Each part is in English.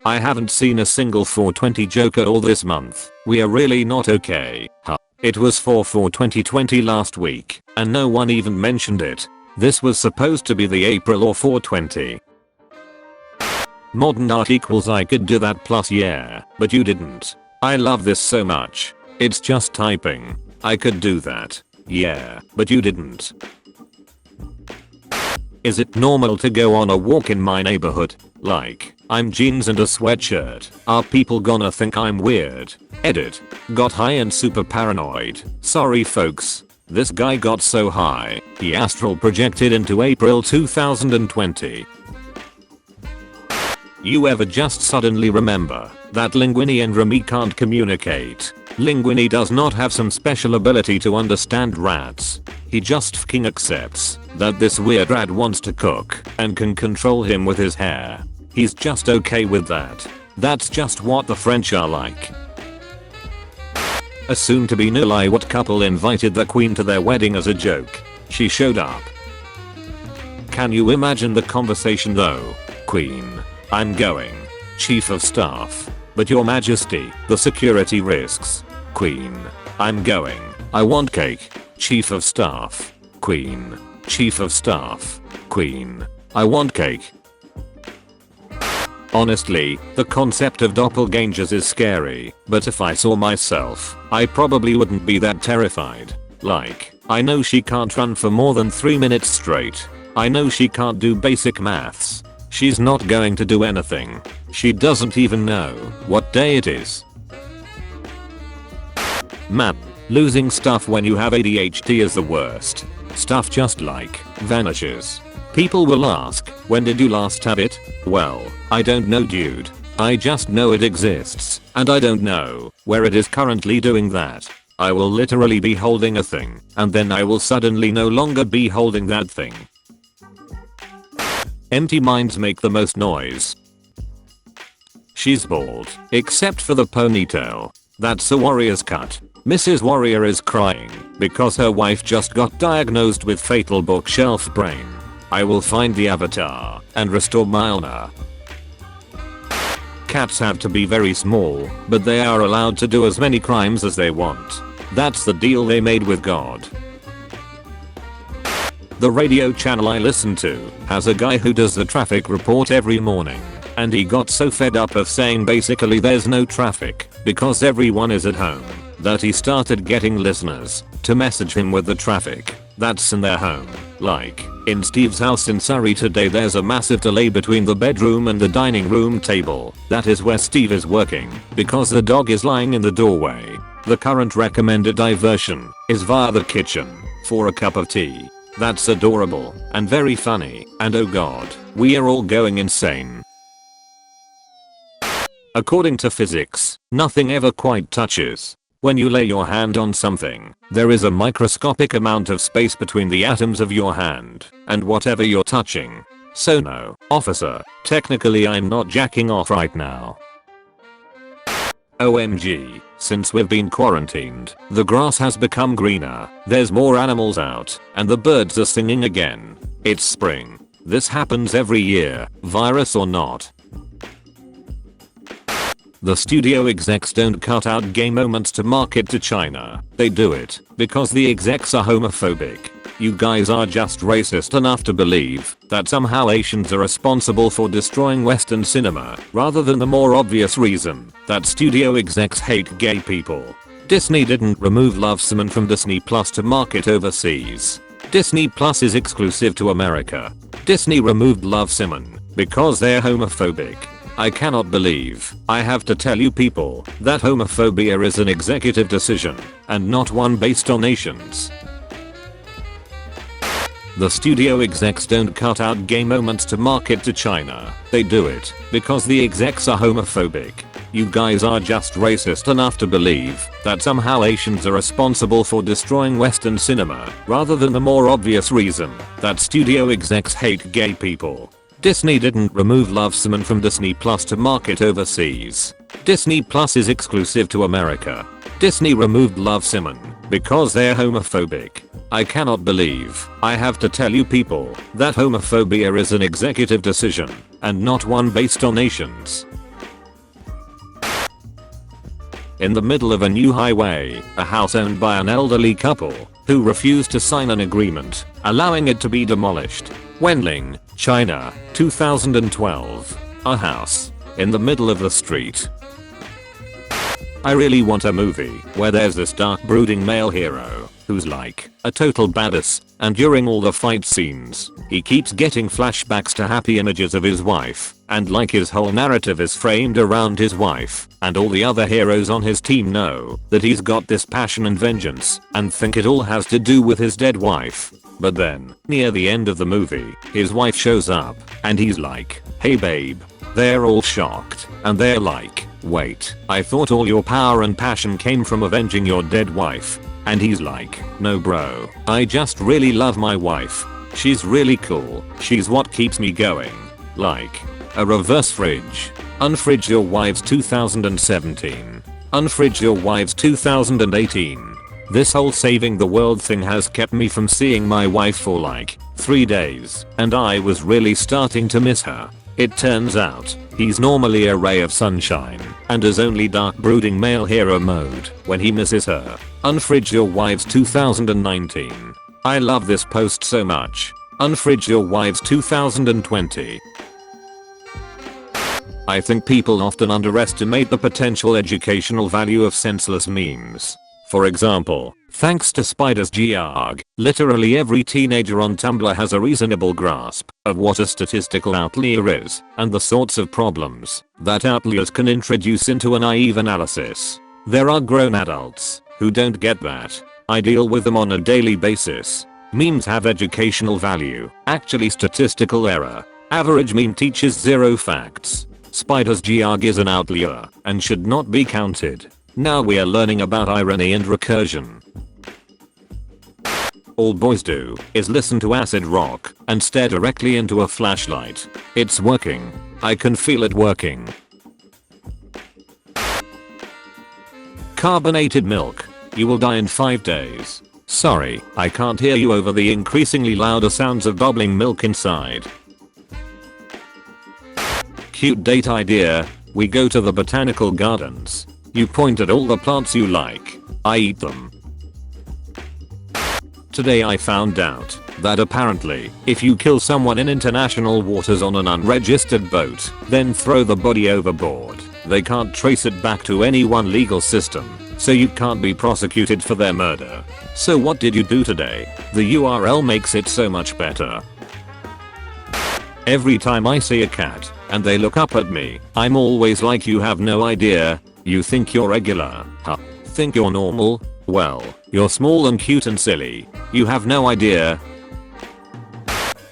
I haven't seen a single 420 joke at all this month. We are really not okay. Huh. It was 4/4/2020 last week, and no one even mentioned it. This was supposed to be the April or 420. Modern art equals I could do that plus yeah, but you didn't. I love this so much. It's just typing. I could do that. Yeah, but you didn't. Is it normal to go on a walk in my neighborhood? Like, I'm jeans and a sweatshirt. Are people gonna think I'm weird? Edit. Got high and super paranoid. Sorry folks. This guy got so high, he astral projected into April 2020. You ever just suddenly remember that Linguini and Remy can't communicate? Linguini does not have some special ability to understand rats. He just fucking accepts that this weird rat wants to cook and can control him with his hair. He's just okay with that. That's just what the French are like. A soon-to-be newlywed couple invited the Queen to their wedding as a joke. She showed up. Can you imagine the conversation though? Queen. I'm going. Chief of Staff. But your majesty, the security risks. Queen. I'm going. I want cake. Chief of Staff. Queen. Chief of Staff. Queen. I want cake. Honestly, the concept of doppelgangers is scary, but if I saw myself, I probably wouldn't be that terrified. Like, I know she can't run for more than 3 minutes straight. I know she can't do basic maths. She's not going to do anything. She doesn't even know what day it is. Man, losing stuff when you have ADHD is the worst. Stuff just like vanishes. People will ask, when did you last have it? Well, I don't know dude. I just know it exists, and I don't know where it is currently doing that. I will literally be holding a thing, and then I will suddenly no longer be holding that thing. Empty minds make the most noise. She's bald, except for the ponytail. That's a warrior's cut. Mrs. Warrior is crying because her wife just got diagnosed with fatal bookshelf brain. I will find the avatar and restore my honor. Cats have to be very small, but they are allowed to do as many crimes as they want. That's the deal they made with God. The radio channel I listen to has a guy who does the traffic report every morning, and he got so fed up of saying basically there's no traffic because everyone is at home that he started getting listeners to message him with the traffic that's in their home. Like, in Steve's house in Surrey today there's a massive delay between the bedroom and the dining room table. That is where Steve is working because the dog is lying in the doorway. The current recommended diversion is via the kitchen for a cup of tea. That's adorable and very funny, and oh god, we are all going insane. According to physics, nothing ever quite touches. When you lay your hand on something, there is a microscopic amount of space between the atoms of your hand and whatever you're touching. So no, officer, technically I'm not jacking off right now. OMG, since we've been quarantined, the grass has become greener, there's more animals out, and the birds are singing again. It's spring. This happens every year, virus or not. The studio execs don't cut out gay moments to market to China. They do it because the execs are homophobic. You guys are just racist enough to believe that somehow Asians are responsible for destroying Western cinema, rather than the more obvious reason that studio execs hate gay people. Disney didn't remove Love Simon from Disney Plus to market overseas. Disney Plus is exclusive to America. Disney removed Love Simon because they're homophobic. I cannot believe I have to tell you people that homophobia is an executive decision and not one based on nations. The studio execs don't cut out gay moments to market to China. They do it because the execs are homophobic. You guys are just racist enough to believe that somehow Asians are responsible for destroying Western cinema, rather than the more obvious reason that studio execs hate gay people. Disney didn't remove Love Simon from Disney Plus to market overseas. Disney Plus is exclusive to America. Disney removed Love Simon because they're homophobic. I cannot believe I have to tell you people that homophobia is an executive decision and not one based on nations. in the middle of a new highway, a house owned by an elderly couple who refused to sign an agreement, allowing it to be demolished. Wenling, China, 2012. A house in the middle of the street. I really want a movie where there's this dark brooding male hero who's like a total badass, and during all the fight scenes, he keeps getting flashbacks to happy images of his wife, and like his whole narrative is framed around his wife, and all the other heroes on his team know that he's got this passion and vengeance, and think it all has to do with his dead wife. But then, near the end of the movie, his wife shows up, and he's like, "Hey babe." They're all shocked, and they're like, "Wait, I thought all your power and passion came from avenging your dead wife." And he's like, "No bro, I just really love my wife. She's really cool. She's what keeps me going." Like a reverse fridge. Unfridge your wives 2017. Unfridge your wives 2018. This whole saving the world thing has kept me from seeing my wife for like 3 days, and I was really starting to miss her. It turns out, he's normally a ray of sunshine, and is only dark brooding male hero mode when he misses her. Unfridge your wives 2019. I love this post so much. Unfridge your wives 2020. I think people often underestimate the potential educational value of senseless memes. For example, thanks to Spiders GRG, literally every teenager on Tumblr has a reasonable grasp of what a statistical outlier is, and the sorts of problems that outliers can introduce into a naive analysis. There are grown adults who don't get that. I deal with them on a daily basis. Memes have educational value, actually statistical error. Average meme teaches 0 facts. Spiders GRG is an outlier and should not be counted. Now we are learning about irony and recursion. All boys do is listen to acid rock and stare directly into a flashlight. It's working. I can feel it working. Carbonated milk. You will die in 5 days. Sorry, I can't hear you over the increasingly louder sounds of bubbling milk inside. Cute date idea. We go to the botanical gardens. You point at all the plants you like. I eat them. Today I found out that apparently, if you kill someone in international waters on an unregistered boat, then throw the body overboard, they can't trace it back to any one legal system, so you can't be prosecuted for their murder. So what did you do today? The URL makes it so much better. Every time I see a cat and they look up at me, I'm always like, you have no idea. You think you're regular, huh? Think you're normal? Well, you're small and cute and silly. You have no idea.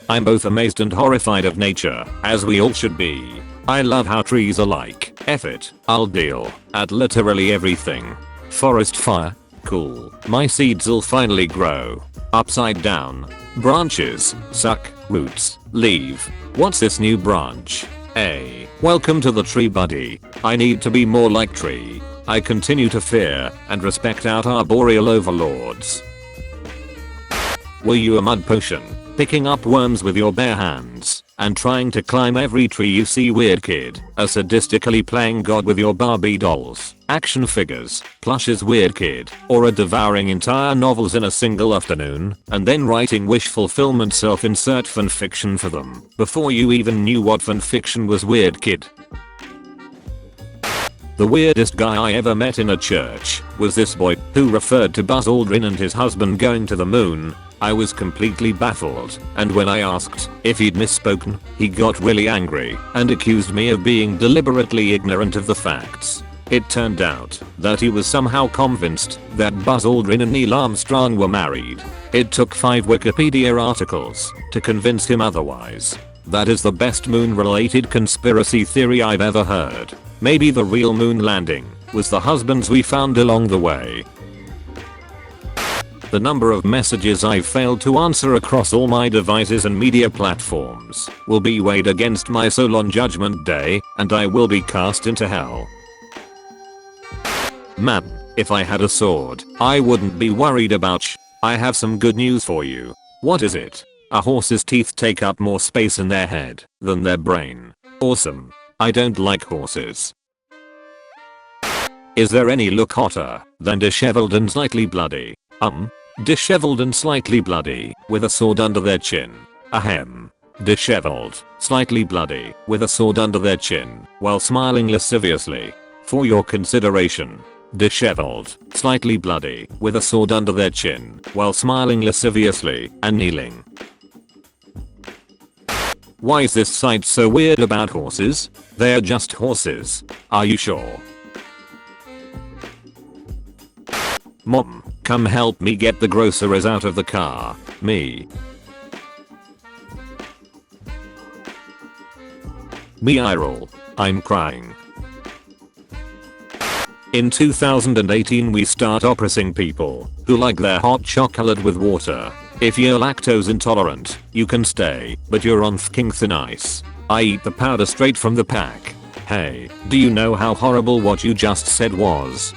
I'm both amazed and horrified of nature, as we all should be. I love how trees are like, F it, I'll deal at literally everything. Forest fire? Cool. My seeds'll finally grow. Upside down. Branches suck. Roots leave. What's this new branch? Hey, welcome to the tree buddy. I need to be more like tree. I continue to fear and respect out arboreal overlords. Were you a mud potion, picking up worms with your bare hands and trying to climb every tree you see? Weird kid. A sadistically playing god with your Barbie dolls, action figures, plushes? Weird kid. Or a devouring entire novels in a single afternoon and then writing wish fulfillment self-insert fanfiction for them before you even knew what fanfiction was? Weird kid. The weirdest guy I ever met in a church was this boy who referred to Buzz Aldrin and his husband going to the moon. I was completely baffled, and when I asked if he'd misspoken, he got really angry and accused me of being deliberately ignorant of the facts. It turned out that he was somehow convinced that Buzz Aldrin and Neil Armstrong were married. It took 5 Wikipedia articles to convince him otherwise. That is the best moon-related conspiracy theory I've ever heard. Maybe the real moon landing was the husbands we found along the way. The number of messages I've failed to answer across all my devices and media platforms will be weighed against my soul on Judgment Day, and I will be cast into hell. Man, if I had a sword, I wouldn't be worried about I have some good news for you. What is it? A horse's teeth take up more space in their head than their brain. Awesome. I don't like horses. Is there any look hotter than disheveled and slightly bloody? Disheveled and slightly bloody, with a sword under their chin. Ahem. Disheveled, slightly bloody, with a sword under their chin, while smiling lasciviously. For your consideration. Disheveled, slightly bloody, with a sword under their chin, while smiling lasciviously, and kneeling. Why is this site so weird about horses? They're just horses. Are you sure? Mom, come help me get the groceries out of the car. Me eye roll. I'm crying. In 2018 we start oppressing people who like their hot chocolate with water. If you're lactose intolerant, you can stay, but you're on fking thin ice. I eat the powder straight from the pack. Hey, do you know how horrible what you just said was?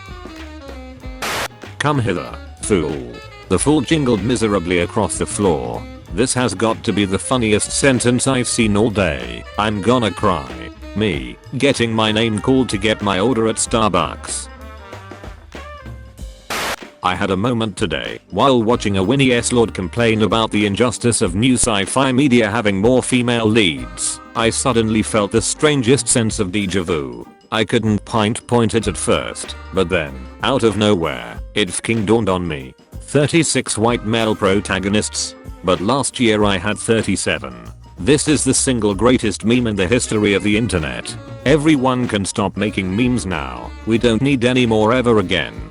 Come hither, fool. The fool jingled miserably across the floor. This has got to be the funniest sentence I've seen all day. I'm gonna cry. Me, getting my name called to get my order at Starbucks. I had a moment today while watching a Winnie S. Lord complain about the injustice of new sci-fi media having more female leads. I suddenly felt the strangest sense of deja vu. I couldn't point it at first, but then, out of nowhere, it fking dawned on me. 36 white male protagonists? But last year I had 37. This is the single greatest meme in the history of the internet. Everyone can stop making memes now. We don't need any more ever again.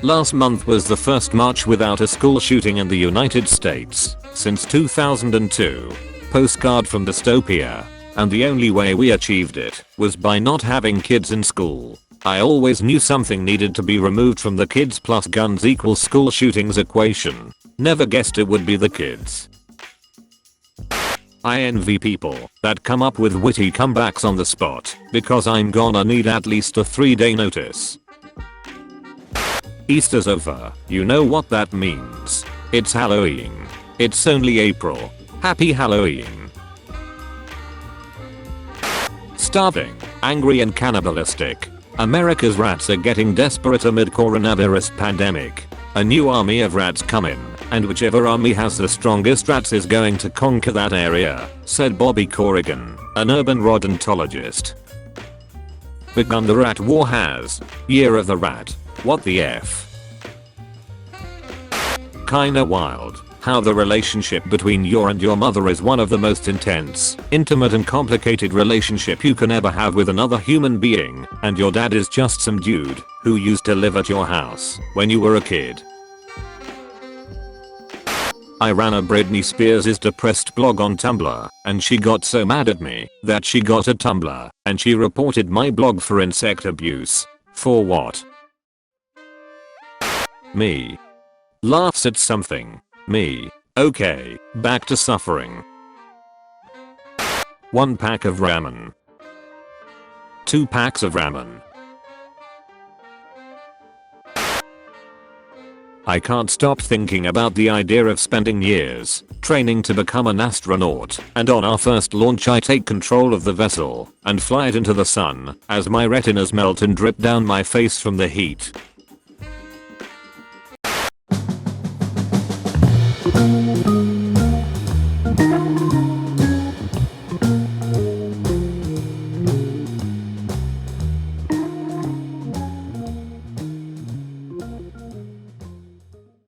Last month was the first March without a school shooting in the United States since 2002. Postcard from dystopia. And the only way we achieved it was by not having kids in school. I always knew something needed to be removed from the kids plus guns equals school shootings equation. Never guessed it would be the kids. I envy people that come up with witty comebacks on the spot because I'm gonna need at least a 3-day notice. Easter's over. You know what that means. It's Halloween. It's only April. Happy Halloween. Starving, angry and cannibalistic. America's rats are getting desperate amid coronavirus pandemic. A new army of rats coming, and whichever army has the strongest rats is going to conquer that area, said Bobby Corrigan, an urban rodentologist. Begun the rat war has. Year of the rat. What the F? Kinda wild how the relationship between you and your mother is one of the most intense, intimate and complicated relationship you can ever have with another human being, and your dad is just some dude who used to live at your house when you were a kid. I ran a Britney Spears' depressed blog on Tumblr, and she got so mad at me that she got a Tumblr, and she reported my blog for insect abuse. For what? Me. Laughs at something. Me. Okay, back to suffering. 1 pack of ramen. 2 packs of ramen. I can't stop thinking about the idea of spending years training to become an astronaut, and on our first launch I take control of the vessel and fly it into the sun as my retinas melt and drip down my face from the heat.